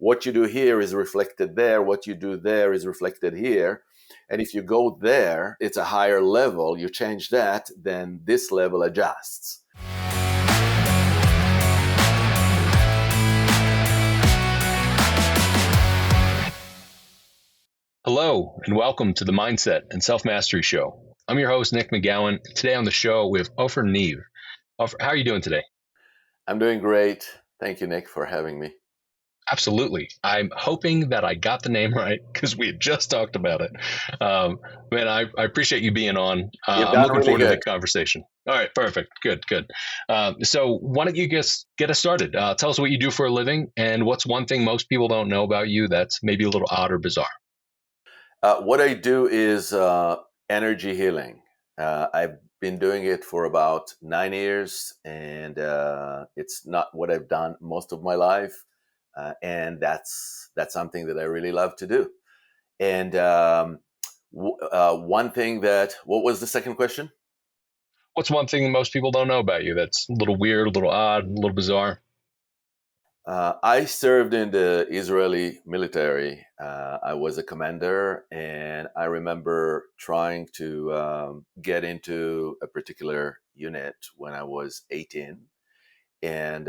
what you do here is reflected there, what you do there is reflected here. And if you go there, it's a higher level. You change that, then this level adjusts. Hello, and welcome to the Mindset and Self-Mastery Show. I'm your host, Nick McGowan. Today on the show, we have Ofer Niv. Ofer, how are you doing today? I'm doing great. Thank you, Nick, for having me. Absolutely. I'm hoping that I got the name right because we had just talked about it. Man, I appreciate you being on. I'm looking forward to the conversation. All right, perfect. Good. So why don't you just get us started? Tell us what you do for a living and what's one thing most people don't know about you that's maybe a little odd or bizarre. What I do is energy healing. I've been doing it for about 9 years, and it's not what I've done most of my life. And that's something that I really love to do. And one thing what was the second question? What's one thing most people don't know about you that's a little weird, a little odd, a little bizarre? I served in the Israeli military. I was a commander, and I remember trying to get into a particular unit when I was 18. And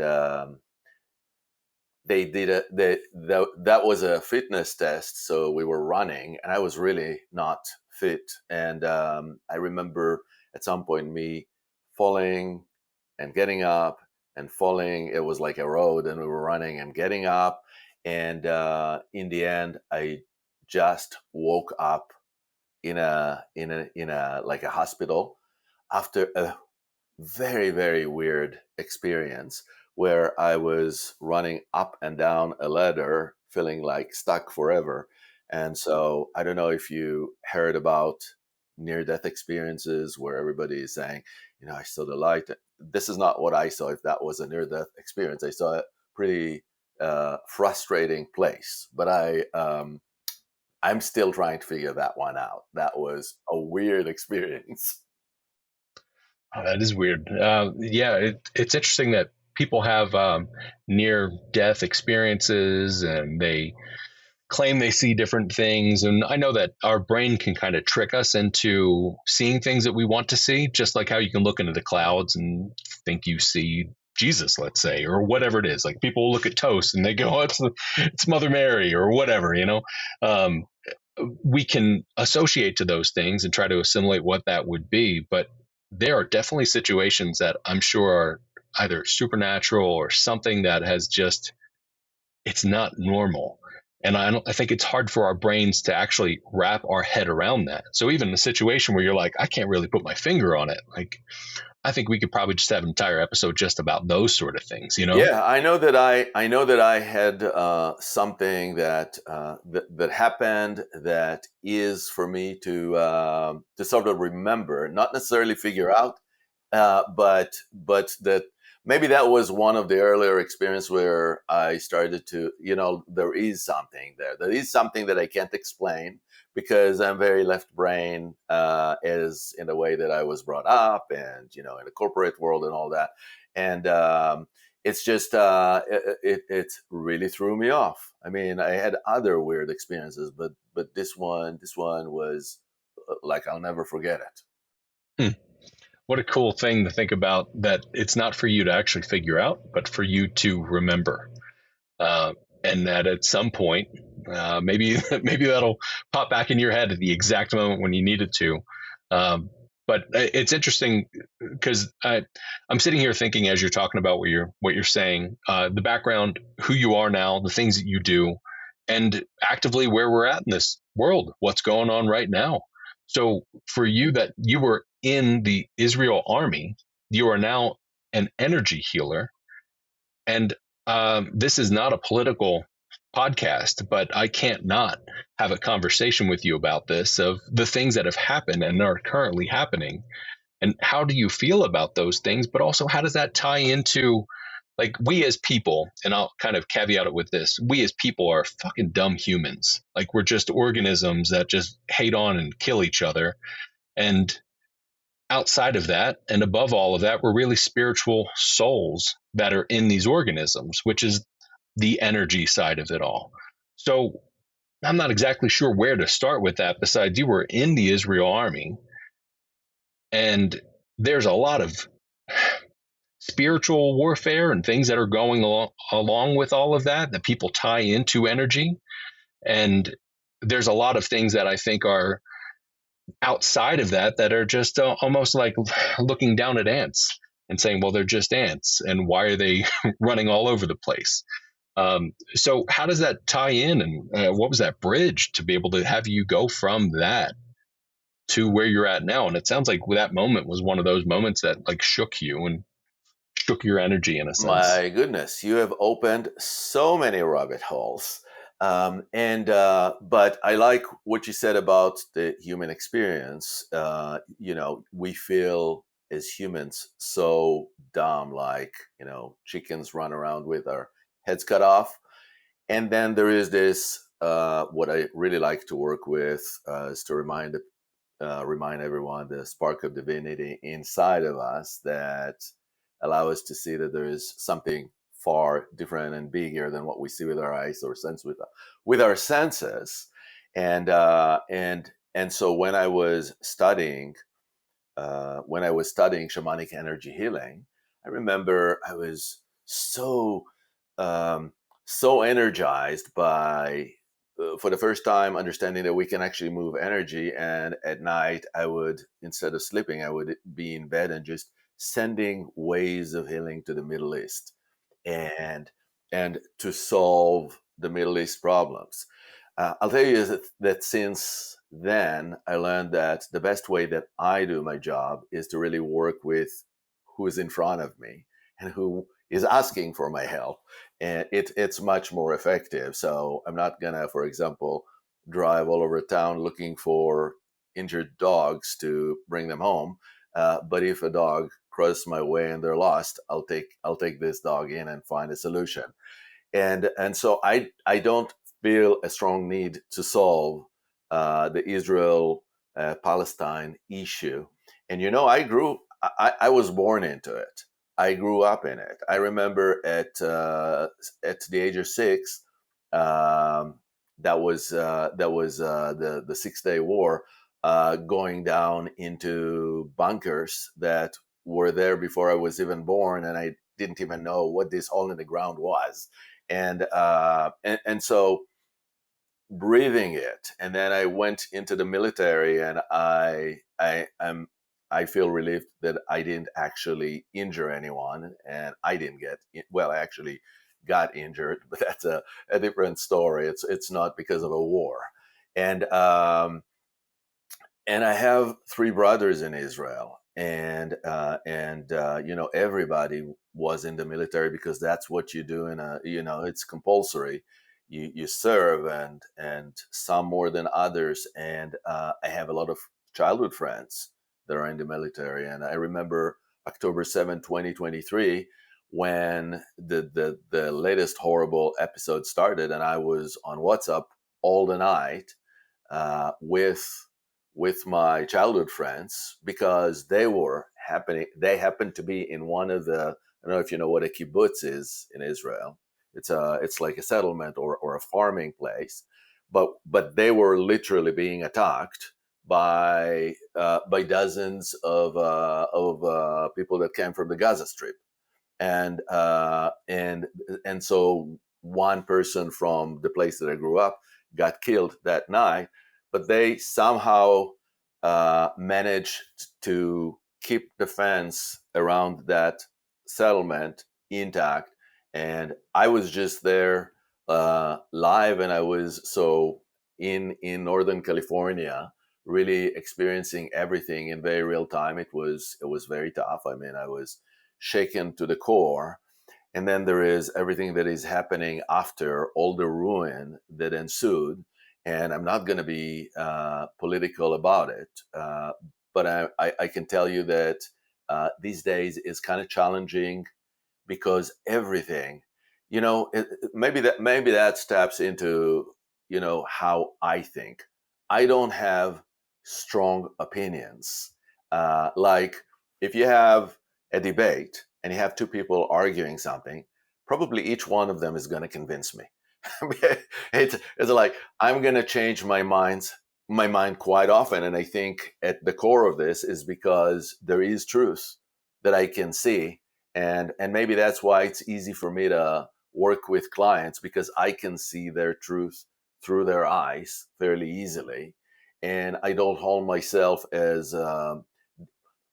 they did that was a fitness test. So we were running, and I was really not fit. And I remember at some point me falling and getting up and falling. It was like a road, and we were running and getting up. And in the end, I just woke up in a like a hospital after a very, very weird experience where I was running up and down a ladder, feeling like stuck forever. And so I don't know if you heard about near-death experiences where everybody is saying, I saw the light. This is not what I saw. If that was a near-death experience, I saw a pretty frustrating place. But I'm still trying to figure that one out. That was a weird experience. Oh, that is weird. It's interesting that people have near-death experiences and they claim they see different things. And I know that our brain can kind of trick us into seeing things that we want to see, just like how you can look into the clouds and think you see Jesus, let's say, or whatever it is. Like people look at toast and they go, oh, it's Mother Mary or whatever, we can associate to those things and try to assimilate what that would be. But there are definitely situations that I'm sure are either supernatural or something that has it's not normal. And I think it's hard for our brains to actually wrap our head around that. So even a situation where you're like, I can't really put my finger on it. Like, I think we could probably just have an entire episode just about those sort of things, Yeah, I know that I had something that that happened that is for me to sort of remember, not necessarily figure out, but that maybe that was one of the earlier experiences where I started to, there is something there. There is something that I can't explain because I'm very left brain, as in the way that I was brought up, and in the corporate world and all that, and it's just it really threw me off. I mean, I had other weird experiences, but this one was like I'll never forget it. What a cool thing to think about, that it's not for you to actually figure out, but for you to remember. And that at some point, maybe that'll pop back in your head at the exact moment when you need it to. But it's interesting because I'm sitting here thinking as you're talking about what you're saying, the background, who you are now, the things that you do, and actively where we're at in this world, what's going on right now. So for you, that you were in the Israel army, you are now an energy healer. And this is not a political podcast, but I can't not have a conversation with you about this, of the things that have happened and are currently happening. And how do you feel about those things? But also, how does that tie into, like, we as people, and I'll kind of caveat it with this, we as people are fucking dumb humans. Like, we're just organisms that just hate on and kill each other. And outside of that, and above all of that, we're really spiritual souls that are in these organisms, which is the energy side of it all. So I'm not exactly sure where to start with that, besides you were in the Israel army, and there's a lot of spiritual warfare and things that are going along with all of that, that people tie into energy. And there's a lot of things that I think are outside of that that are just almost like looking down at ants and saying, well, they're just ants. And why are they running all over the place? So how does that tie in? And what was that bridge to be able to have you go from that to where you're at now? And it sounds like that moment was one of those moments that like shook you and shook your energy in a sense. My goodness, you have opened so many rabbit holes. But I like what you said about the human experience. We feel as humans so dumb, like, chickens run around with our heads cut off. And then there is this, what I really like to work with is to remind everyone the spark of divinity inside of us that allow us to see that there is something far different and bigger than what we see with our eyes or sense with our senses. And so when I was studying shamanic energy healing, I remember I was um, so energized by, for the first time, understanding that we can actually move energy. And at night, I would, instead of sleeping, I would be in bed and just sending waves of healing to the Middle East, and to solve the Middle East problems. I'll tell you that since then, I learned that the best way that I do my job is to really work with who is in front of me and who is asking for my help. And it's much more effective. So I'm not going to, for example, drive all over town looking for injured dogs to bring them home. But if a dog crosses my way and they're lost, I'll take this dog in and find a solution. And so I don't feel a strong need to solve the Israel Palestine issue. And I was born into it. I grew up in it. I remember at the age of 6, the 6 Day War, going down into bunkers that were there before I was even born, and I didn't even know what this hole in the ground was. And so breathing it, and then I went into the military, and I feel relieved that I didn't actually injure anyone, and I didn't well, I actually got injured, but that's a different story. It's not because of a war. And um and I have 3 brothers in Israel, and everybody was in the military because that's what you do. It's compulsory. You serve, and some more than others. And I have a lot of childhood friends that are in the military. And I remember October 7th, 2023, when the latest horrible episode started, and I was on WhatsApp all the night with my childhood friends, because they happened to be in one of the, I don't know if you know what a kibbutz is in Israel. It's like a settlement or a farming place, but they were literally being attacked by dozens of people that came from the Gaza Strip. And so one person from the place that I grew up got killed that night, but they somehow managed to keep the fence around that settlement intact. And I was just there live, and I was so in Northern California, really experiencing everything in very real time. It was very tough. I mean, I was shaken to the core. And then there is everything that is happening after, all the ruin that ensued. And I'm not going to be political about it, but I can tell you that these days is kind of challenging, because everything, maybe that steps into how I think. I don't have strong opinions. Like, if you have a debate and you have 2 people arguing something, probably each one of them is going to convince me. It's like I'm going to change my mind quite often, and I think at the core of this is because there is truth that I can see, and maybe that's why it's easy for me to work with clients, because I can see their truth through their eyes fairly easily, and I don't hold myself as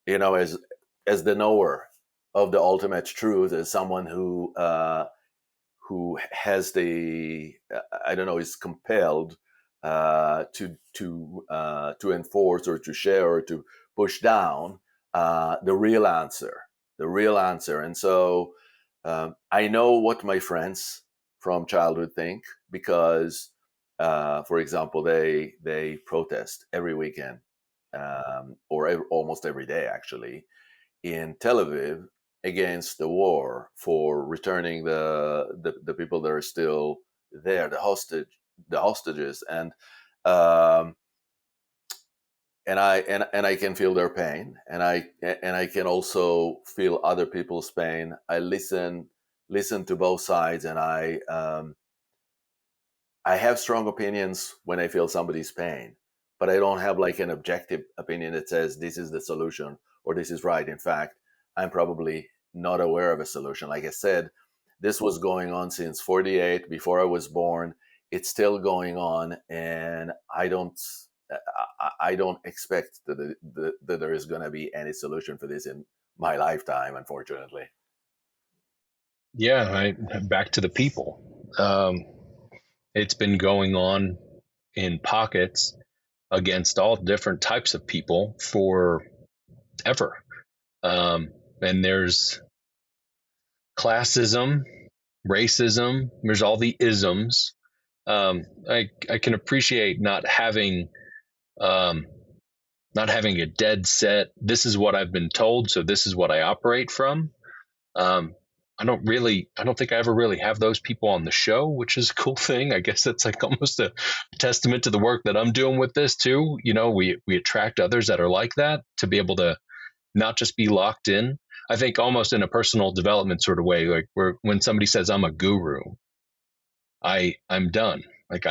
you know as the knower of the ultimate truth, as someone who has the I don't know, is compelled to enforce or to share or to push down the real answer, and so I know what my friends from childhood think, because for example, they protest every weekend, almost every day actually, in Tel Aviv against the war, for returning the people that are still there, the hostages, um, and I can feel their pain, and I can also feel other people's pain. I listen to both sides, and I have strong opinions when I feel somebody's pain, but I don't have like an objective opinion that says this is the solution or this is right. In fact, I'm probably not aware of a solution. Like I said, this was going on since 48, before I was born. It's still going on, and I don't expect that there is going to be any solution for this in my lifetime, unfortunately. Yeah, back to the people. It's been going on in pockets against all different types of people forever. And there's classism, racism, there's all the isms. I can appreciate um, not having a dead set, this is what I've been told, so this is what I operate from. Um, I don't think I ever really have those people on the show, which is a cool thing. I guess that's like almost a testament to the work that I'm doing with this too. You know, we attract others that are like that, to be able to not just be locked in. I think almost in a personal development sort of way, like when somebody says I'm a guru, I'm done. Like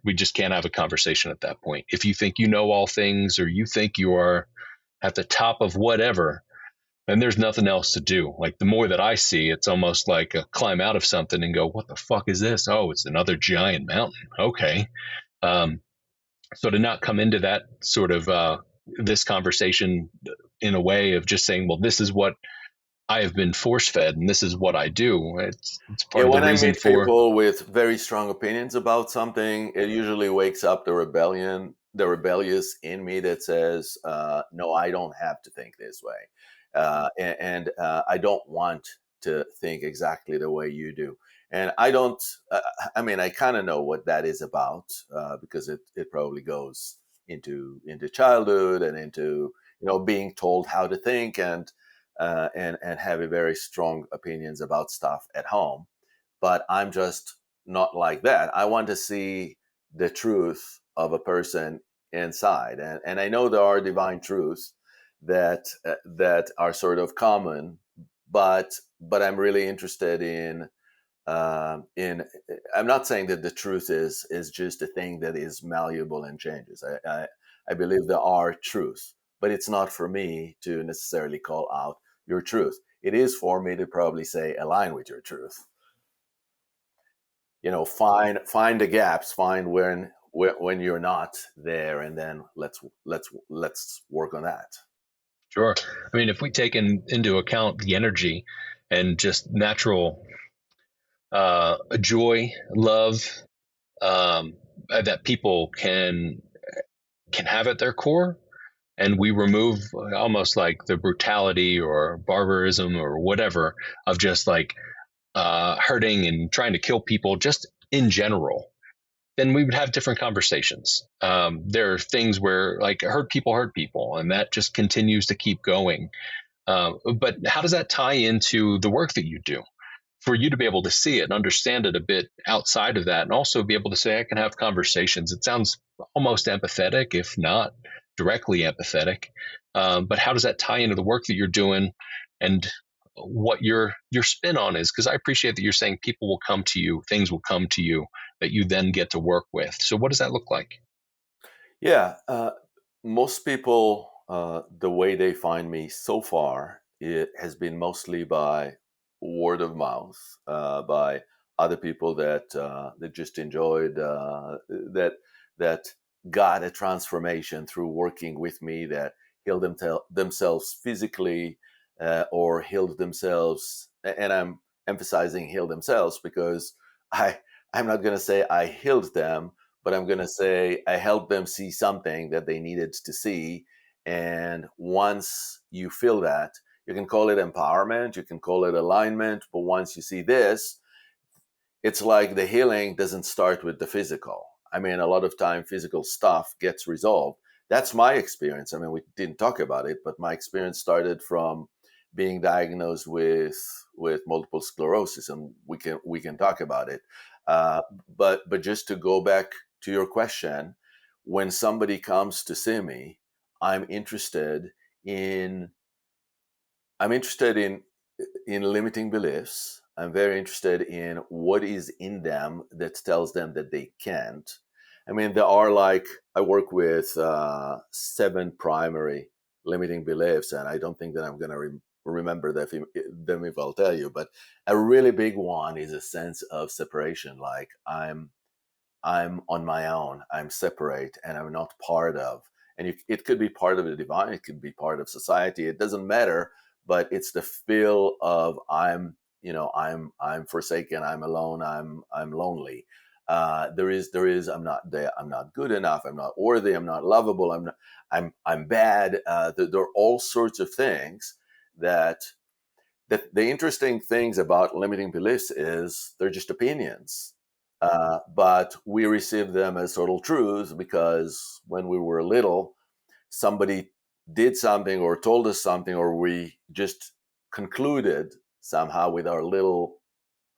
we just can't have a conversation at that point. If you think you know all things, or you think you are at the top of whatever, and there's nothing else to do. Like the more that I see, it's almost like a climb out of something and go, what the fuck is this? Oh, it's another giant mountain. Okay. Um, so to not come into that sort of this conversation in a way of just saying, well, this is what I have been force fed and this is what I do. It's Yeah, part of the when I reason meet for. people with very strong opinions about something, it usually wakes up the rebellious in me that says, "No, I don't have to think this way, and I don't want to think exactly the way you do." And I don't. I mean, I kind of know what that is about, because it probably goes into childhood and into being told how to think, and having very strong opinions about stuff at home. But I'm just not like that. I want to see the truth of a person inside, and I know there are divine truths that are sort of common, but I'm really interested in. I'm not saying that the truth is just a thing that is malleable and changes. I believe there are truths, but it's not for me to necessarily call out your truth. It is for me to probably say align with your truth. Find the gaps, find when you're not there, and then let's work on that. Sure. I mean, if we take into account the energy and just natural joy, love, that people can have at their core, and we remove almost like the brutality or barbarism or whatever of just like hurting and trying to kill people just in general, then we would have different conversations. There are things where like hurt people, and that just continues to keep going. But how does that tie into the work that you do? For you to be able to see it and understand it a bit outside of that, and also be able to say, I can have conversations. It sounds almost empathetic, if not directly empathetic. But how does that tie into the work that you're doing? And what your spin on is, because I appreciate that you're saying people will come to you, things will come to you that you then get to work with. So what does that look like? Yeah, most people, the way they find me so far, it has been mostly by word of mouth, by other people that just enjoyed that got a transformation through working with me, that healed themselves physically, or healed themselves. And I'm emphasizing heal themselves because I I'm not going to say I healed them, but I'm going to say I helped them see something that they needed to see. And once you feel that, you can call it empowerment, you can call it alignment, but once you see this, it's like the healing doesn't start with the physical. I mean, a lot of time physical stuff gets resolved. That's my experience. I mean, we didn't talk about it, but my experience started from being diagnosed with multiple sclerosis, and we can talk about it. Uh, but just to go back to your question, when somebody comes to see me, I'm interested in I'm interested in limiting beliefs. I'm very interested in what is in them that tells them that they can't. I mean, there are like, I work with 7 primary limiting beliefs, and I don't think that I'm going to remember them if I'll tell you. But a really big one is a sense of separation. Like I'm on my own, I'm separate, and I'm not part of. And it could be part of the divine, it could be part of society. It doesn't matter, but it's the feel of I'm forsaken, I'm alone, I'm lonely. There is I'm not there, I'm not good enough, I'm not worthy, I'm not lovable, I'm bad. There are all sorts of things that the interesting things about limiting beliefs is they're just opinions. But we receive them as total truths because when we were little, somebody did something or told us something, or we just concluded somehow with our little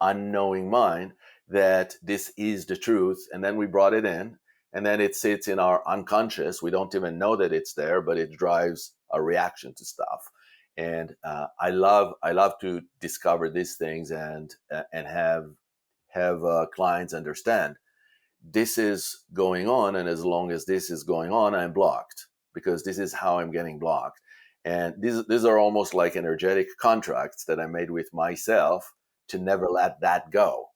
unknowing mind that this is the truth. And then we brought it in, and then it sits in our unconscious. We don't even know that it's there, but it drives a reaction to stuff. And I love to discover these things and have clients understand this is going on, and as long as this is going on, I'm blocked because this is how I'm getting blocked. And these are almost like energetic contracts that I made with myself to never let that go.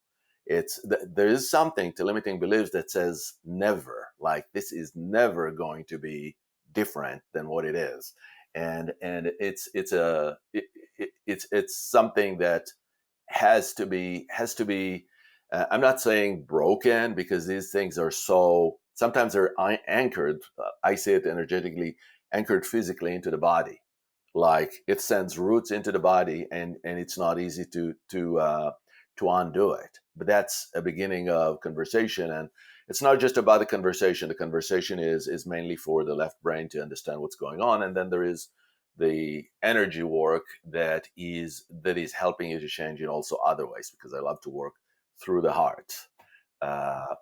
There is something to limiting beliefs that says never, like this is never going to be different than what it is. And it's something that has to be I'm not saying broken, because these things are so, sometimes they're anchored, I say it energetically, anchored physically into the body. Like it sends roots into the body, and it's not easy to undo it. But that's a beginning of conversation, and it's not just about the conversation. The conversation is mainly for the left brain to understand what's going on, and then there is the energy work that is helping you to change in also other ways, because I love to work through the heart,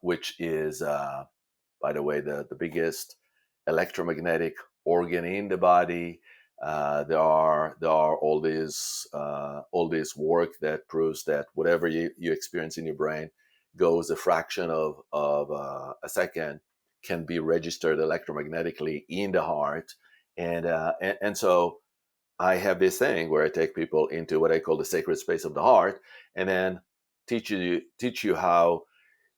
which is, by the way, the biggest electromagnetic organ in the body. There are all this work that proves that whatever you experience in your brain goes a fraction of a second can be registered electromagnetically in the heart. And so I have this thing where I take people into what I call the sacred space of the heart, and then teach you how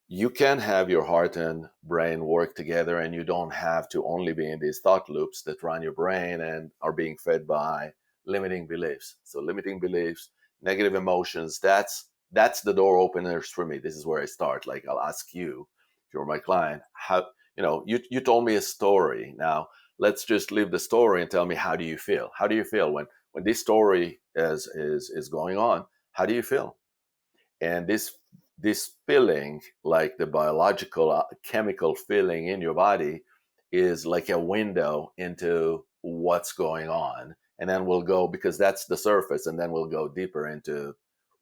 you can have your heart and brain work together, and you don't have to only be in these thought loops that run your brain and are being fed by limiting beliefs. So limiting beliefs, negative emotions, that's the door openers for me. This is where I start. Like I'll ask you, if you're my client, how, you told me a story. Now let's just leave the story and tell me, how do you feel? How do you feel when this story is going on? How do you feel? And this feeling, like the biological chemical feeling in your body, is like a window into what's going on. And then we'll go, because that's the surface, and then we'll go deeper into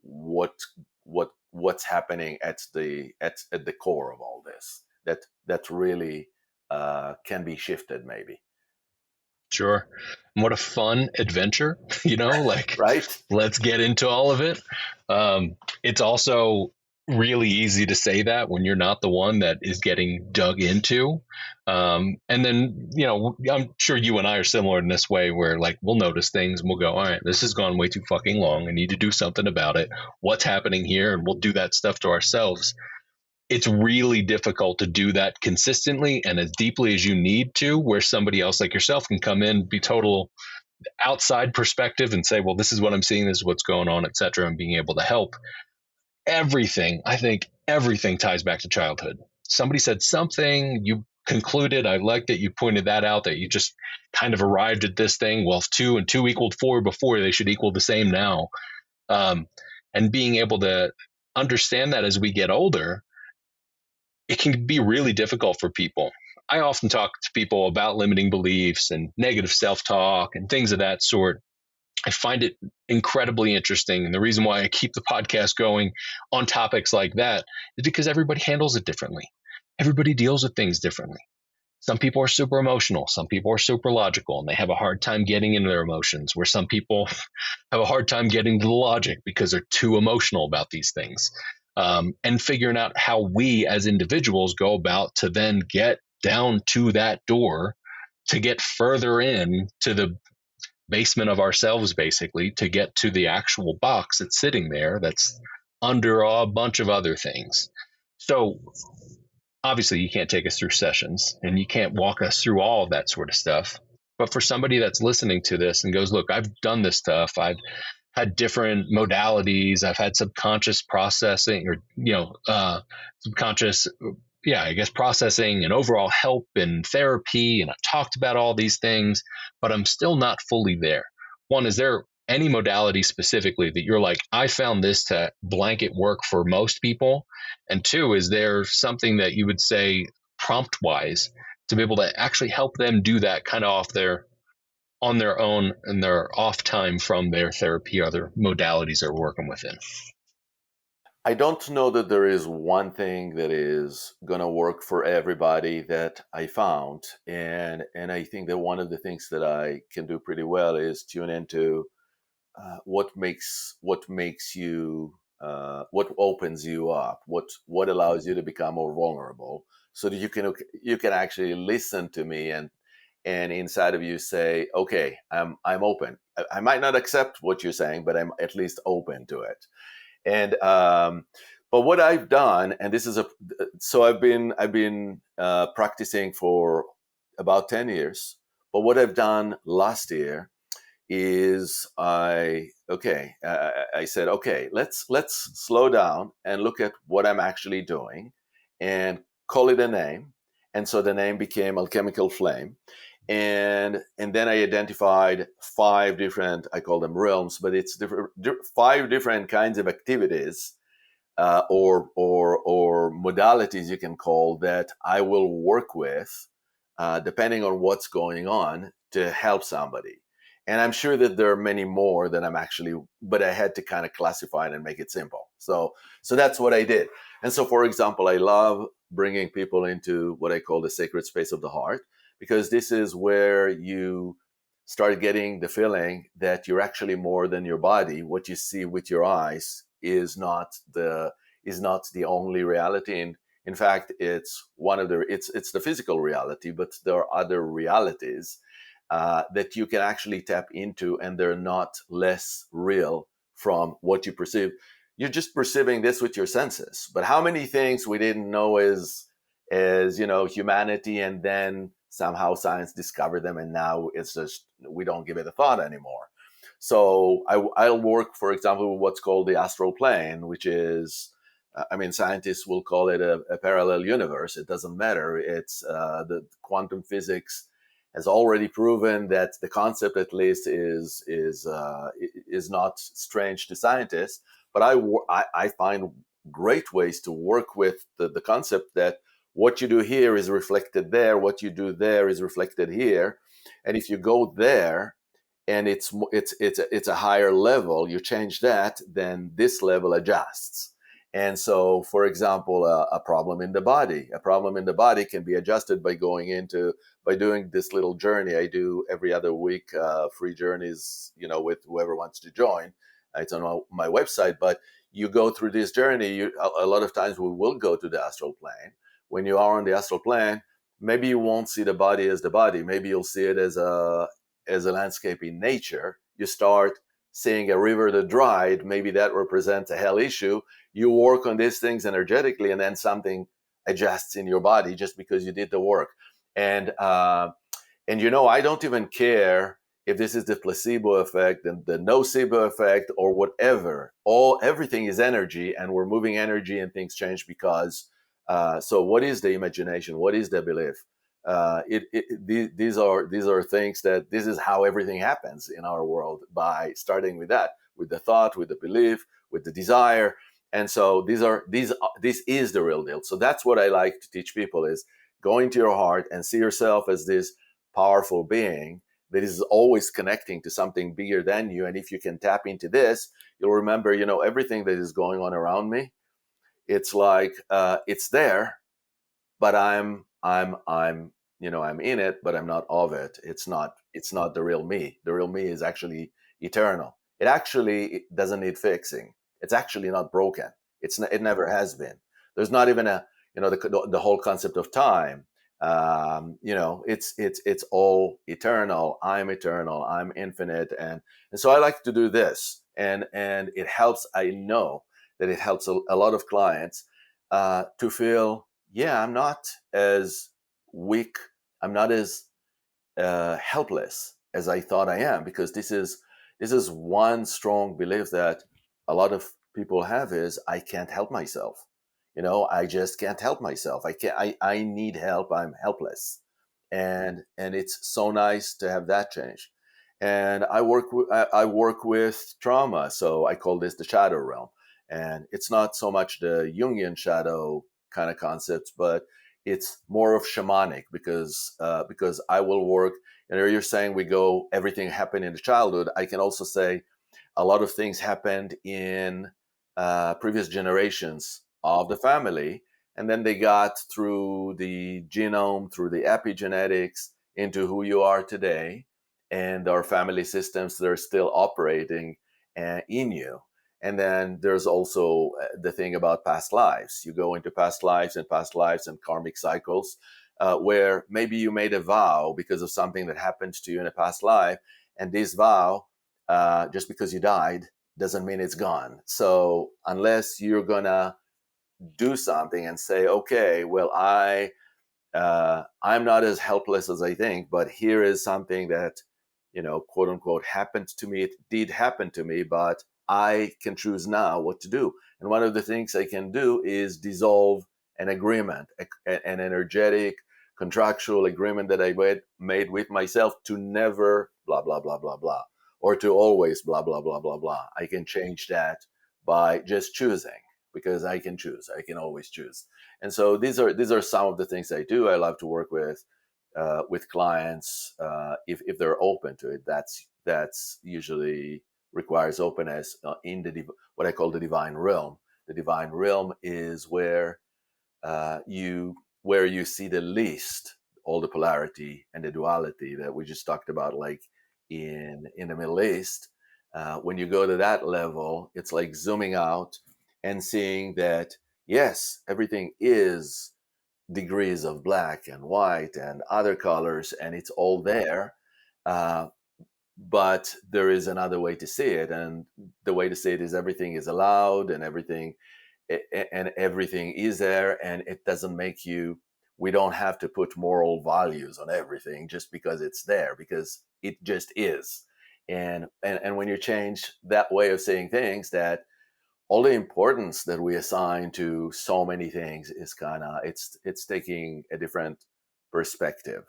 what's happening at the core of all this, that really can be shifted maybe. Sure. And what a fun adventure, like right? let's get into all of it. It's also really easy to say that when you're not the one that is getting dug into. And then, I'm sure you and I are similar in this way where like we'll notice things and we'll go, all right, this has gone way too fucking long. I need to do something about it. What's happening here? And we'll do that stuff to ourselves. It's really difficult to do that consistently and as deeply as you need to, where somebody else like yourself can come in, be total outside perspective and say, well, this is what I'm seeing, this is what's going on, etc., and being able to help. I think everything ties back to childhood. Somebody said something, you concluded, I like that you pointed that out, that you just kind of arrived at this thing. Well, if 2 and 2 equaled 4 before, they should equal the same now. Um, and being able to understand that as we get older, it can be really difficult for people. I often talk to people about limiting beliefs and negative self talk and things of that sort. I find it incredibly interesting. And the reason why I keep the podcast going on topics like that is because everybody handles it differently. Everybody deals with things differently. Some people are super emotional. Some people are super logical and they have a hard time getting into their emotions, where some people have a hard time getting to the logic because they're too emotional about these things. And figuring out how we as individuals go about to then get down to that door, to get further in to the basement of ourselves, basically, to get to the actual box that's sitting there that's under a bunch of other things. So obviously you can't take us through sessions and you can't walk us through all of that sort of stuff. But for somebody that's listening to this and goes, look, I've done this stuff. I've had different modalities. I've had subconscious processing or, subconscious, I guess processing and overall help and therapy. And I've talked about all these things, but I'm still not fully there. One, is there any modality specifically that you're like, I found this to blanket work for most people? And two, is there something that you would say prompt wise to be able to actually help them do that kind of on their own and their off time from their therapy or other modalities they're working within? I don't know that there is one thing that is going to work for everybody that I found. And I think that one of the things that I can do pretty well is tune into what makes you what opens you up, what allows you to become more vulnerable, so that you can actually listen to me and inside of you say, okay, I'm open. I might not accept what you're saying, but I'm at least open to it. And but what I've done, and this is a so I've been practicing for about 10 years. But what I've done last year is I said, okay, let's slow down and look at what I'm actually doing and call it a name. And so the name became Alchemical Flame. And then I identified five different, I call them realms, but it's five different kinds of activities, or modalities, you can call, that I will work with, depending on what's going on, to help somebody. And I'm sure that there are many more that but I had to kind of classify it and make it simple. So that's what I did. And so, for example, I love bringing people into what I call the sacred space of the heart, because this is where you start getting the feeling that you're actually more than your body. What you see with your eyes is not the only reality. And in fact, it's the physical reality, but there are other realities that you can actually tap into, and they're not less real from what you perceive. You're just perceiving this with your senses. But how many things we didn't know as humanity, and then somehow science discovered them, and now it's just we don't give it a thought anymore. So I'll work, for example, with what's called the astral plane, which is, scientists will call it a parallel universe. It doesn't matter. It's the quantum physics has already proven that the concept, at least, is not strange to scientists. But I find great ways to work with the concept that what you do here is reflected there, what you do there is reflected here, and if you go there and it's a higher level, you change that, then this level adjusts. And so, for example, a problem in the body, a problem in the body can be adjusted by by doing this little journey I do every other week, free journeys, with whoever wants to join. It's on my website, but you go through this journey. A lot of times we will go to the astral plane. When you are on the astral plane, maybe you won't see the body as the body. Maybe you'll see it as a landscape in nature. You start seeing a river that dried. Maybe that represents a hell issue. You work on these things energetically, and then something adjusts in your body just because you did the work. And I don't even care if this is the placebo effect, the nocebo effect, or whatever. Everything is energy, and we're moving energy, and things change because. So, what is the imagination? What is the belief? These are things that this is how everything happens in our world, by starting with that, with the thought, with the belief, with the desire. And so this is the real deal. So that's what I like to teach people: is go into your heart and see yourself as this powerful being that is always connecting to something bigger than you. And if you can tap into this, you'll remember, everything that is going on around me. It's like it's there, but I'm in it, but I'm not of it. It's not the real me. The real me is actually eternal. It doesn't need fixing. It's actually not broken. It never has been. There's not even the whole concept of time. It's all eternal. I'm eternal. I'm infinite, and so I like to do this, and it helps. I know that it helps a lot of clients to feel, yeah, I'm not as weak. I'm not as helpless as I thought I am, because this is one strong belief that a lot of people have: is I can't help myself. I just can't help myself. I can't. I need help. I'm helpless, and it's so nice to have that change. And I work with trauma, so I call this the shadow realm. And it's not so much the Jungian shadow kind of concepts, but it's more of shamanic, because I will work. You're saying everything happened in the childhood. I can also say a lot of things happened in previous generations of the family, and then they got through the genome, through the epigenetics, into who you are today, and our family systems that are still operating in you. And then there's also the thing about past lives. You go into past lives and karmic cycles, where maybe you made a vow because of something that happened to you in a past life. And this vow, just because you died, doesn't mean it's gone. So unless you're going to do something and say, okay, well, I'm not as helpless as I think, but here is something that, quote unquote, happened to me. It did happen to me, but I can choose now what to do. And one of the things I can do is dissolve an agreement, an energetic, contractual agreement that I made with myself to never blah, blah, blah, blah, blah, or to always blah, blah, blah, blah, blah. I can change that by just choosing, because I can choose. I can always choose. And so these are some of the things I do. I love to work with clients, if they're open to it. That's usually requires openness in what I call the divine realm. The divine realm is where you see the least all the polarity and the duality that we just talked about, like in the Middle East. When you go to that level, it's like zooming out and seeing that, yes, everything is degrees of black and white and other colors, and it's all there. Uh, but there is another way to see it, and the way to see it is everything is allowed, and everything is there, and it doesn't make you. We don't have to put moral values on everything just because it's there, because it just is. And when you change that way of saying things, that all the importance that we assign to so many things is it's taking a different perspective.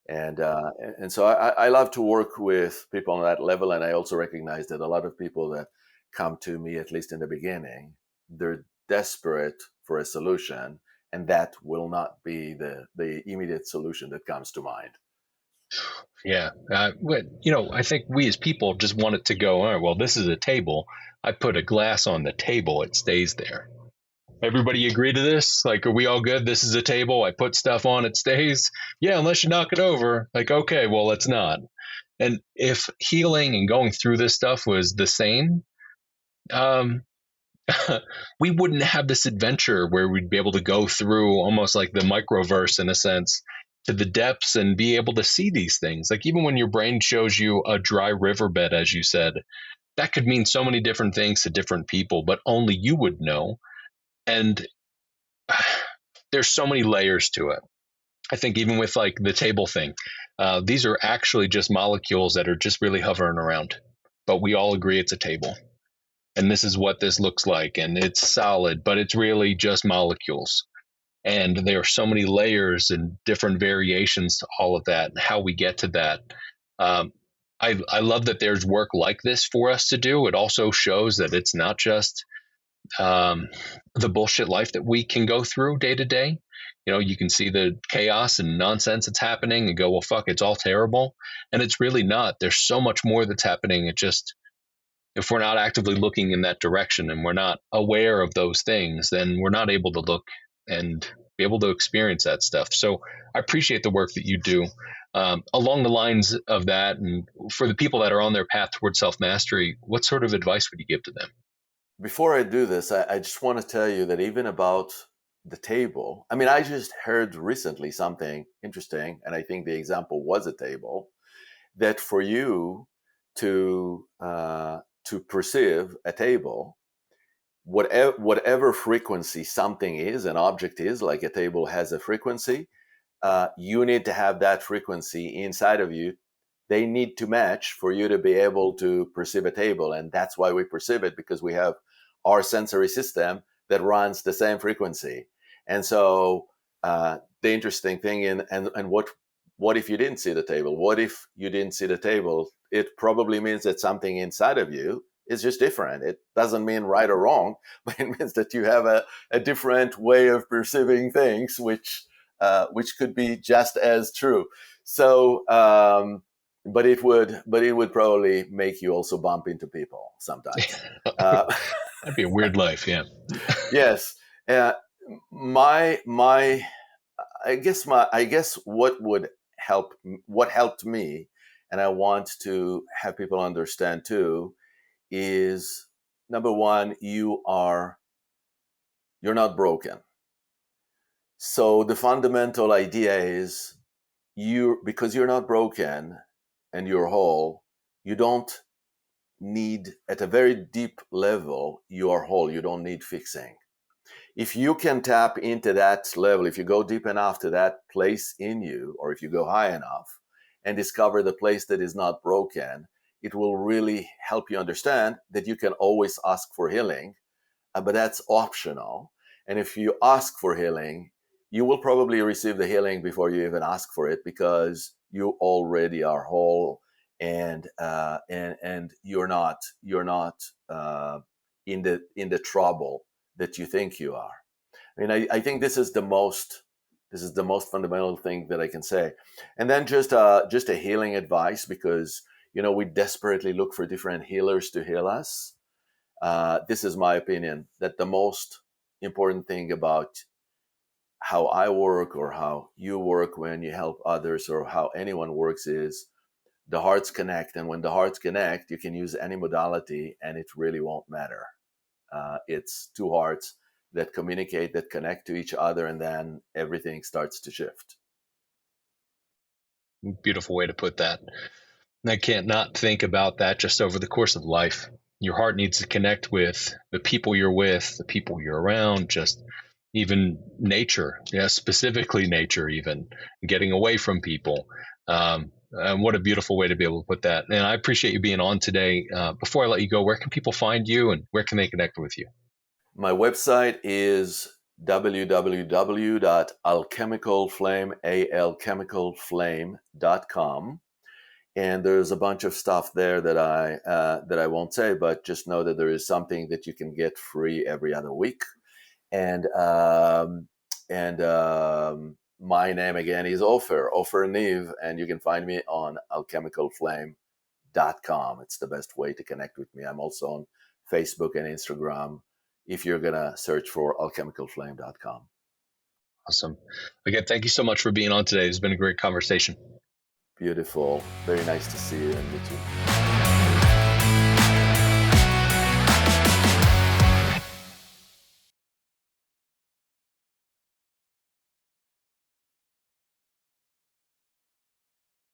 And so I love to work with people on that level. And I also recognize that a lot of people that come to me, at least in the beginning, they're desperate for a solution, and that will not be the immediate solution that comes to mind. Yeah. I think we as people just want it to go, oh, well, this is a table. I put a glass on the table, it stays there. Everybody agree to this? Like, are we all good? This is a table. I put stuff on, it stays. Yeah, unless you knock it over. Like, okay, well, it's not. And if healing and going through this stuff was the same, um, we wouldn't have this adventure where we'd be able to go through almost like the microverse in a sense to the depths and be able to see these things. Like even when your brain shows you a dry riverbed, as you said, that could mean so many different things to different people, but only you would know. And there's so many layers to it. I think even with like the table thing, these are actually just molecules that are just really hovering around, but we all agree it's a table. And this is what this looks like. And it's solid, but it's really just molecules. And there are so many layers and different variations to all of that and how we get to that. Um, I love that there's work like this for us to do. It also shows that it's not just um, the bullshit life that we can go through day to day. You know, you can see the chaos and nonsense that's happening and go, well, fuck, it's all terrible. And it's really not. There's so much more that's happening. It just, if we're not actively looking in that direction and we're not aware of those things, then we're not able to look and be able to experience that stuff. So I appreciate the work that you do. Along the lines of that, and for the people that are on their path towards self mastery, what sort of advice would you give to them? Before I do this, I just want to tell you that even about the table, I mean, I just heard recently something interesting, and I think the example was a table, that for you to perceive a table, whatever frequency something is, an object is, like a table has a frequency, you need to have that frequency inside of you. They need to match for you to be able to perceive a table. And that's why we perceive it, because we have our sensory system that runs the same frequency. And so the interesting thing and what if you didn't see the table? What if you didn't see the table? It probably means that something inside of you is just different. It doesn't mean right or wrong, but it means that you have a different way of perceiving things, which could be just as true. So, but it would probably make you also bump into people sometimes. Uh, That'd be a weird life, yeah. yes, uh, my I guess what helped me, and I want to have people understand too, is number one, you're not broken. So the fundamental idea is because you're not broken and you're whole, you don't need, at a very deep level, you are whole. You don't need fixing. If you can tap into that level, if you go deep enough to that place in you, or if you go high enough and discover the place that is not broken, it will really help you understand that you can always ask for healing, but that's optional. And if you ask for healing, you will probably receive the healing before you even ask for it, because you already are whole, and you're not in the trouble that you think you are. I mean, I think this is the most fundamental thing that I can say. And then just a healing advice, because we desperately look for different healers to heal us. This is my opinion, that the most important thing about how I work, or how you work when you help others, or how anyone works, is the hearts connect. And when the hearts connect, you can use any modality and it really won't matter. It's two hearts that communicate, that connect to each other, and then everything starts to shift. Beautiful way to put that. I can't not think about that just over the course of life. Your heart needs to connect with the people you're with, the people you're around, just even nature, yeah, specifically nature, even getting away from people. And what a beautiful way to be able to put that. And I appreciate you being on today. Before I let you go, where can people find you and where can they connect with you? My website is www.alchemicalflame.com. And there's a bunch of stuff there that I won't say, but just know that there is something that you can get free every other week. And my name again is Ofer Niv, and you can find me on alchemicalflame.com. It's the best way to connect with me. I'm also on Facebook and Instagram. if you're going to search for alchemicalflame.com. Awesome. Again, thank you so much for being on today. It's been a great conversation. Beautiful. Very nice to see you and meet you.